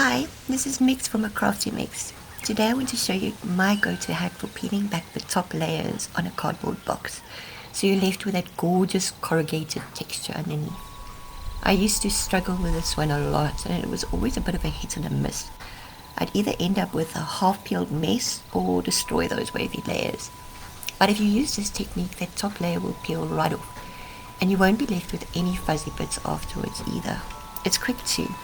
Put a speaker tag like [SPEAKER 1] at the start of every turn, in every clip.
[SPEAKER 1] Hi, this is Mix from a Crafty Mix. Today I want to show you my go-to hack for peeling back the top layers on a cardboard box, so you're left with that gorgeous corrugated texture underneath. I used to struggle with this one a lot, and it was always a bit of a hit and a miss. I'd either end up with a half-peeled mess or destroy those wavy layers. But if you use this technique, that top layer will peel right off, and you won't be left with any fuzzy bits afterwards either. It's quick too.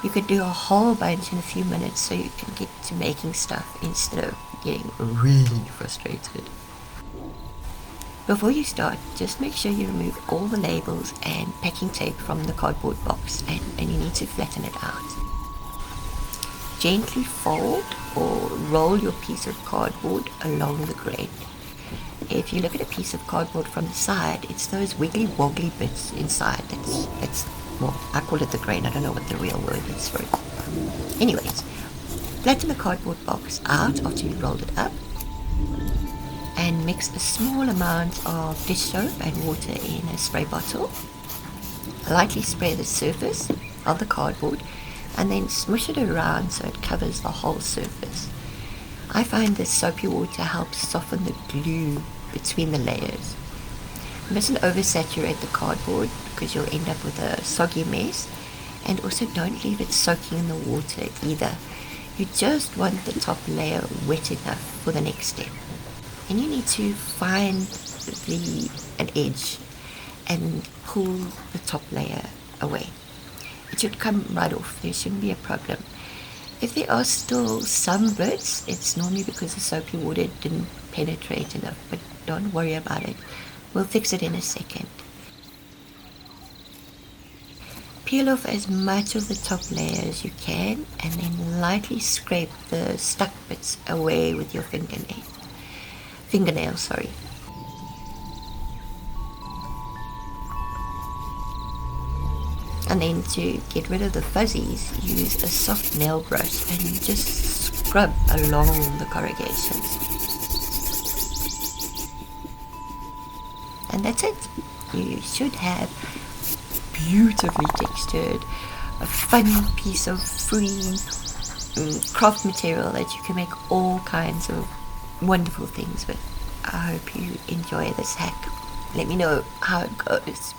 [SPEAKER 1] You could do a whole bunch in a few minutes so you can get to making stuff instead of getting really frustrated. Before you start, just make sure you remove all the labels and packing tape from the cardboard box, and you need to flatten it out. Gently fold or roll your piece of cardboard along the grain. If you look at a piece of cardboard from the side, it's those wiggly woggly bits inside that's well, I call it the grain. I don't know what the real word is for it. Anyways, flatten the cardboard box out after you've rolled it up and mix a small amount of dish soap and water in a spray bottle. Lightly spray the surface of the cardboard and then smush it around so it covers the whole surface. I find this soapy water helps soften the glue between the layers. You mustn't oversaturate the cardboard because you'll end up with a soggy mess, and also don't leave it soaking in the water either. You just want the top layer wet enough for the next step. And you need to find an edge and pull the top layer away. It should come right off. There shouldn't be a problem. If there are still some bits, it's normally because the soapy water didn't penetrate enough, but don't worry about it. We'll fix it in a second. Peel off as much of the top layer as you can and then lightly scrape the stuck bits away with your fingernail. And then to get rid of the fuzzies, use a soft nail brush and just scrub along the corrugations. And that's it. You should have beautifully textured, a fun piece of free craft material that you can make all kinds of wonderful things with. I hope you enjoy this hack. Let me know how it goes.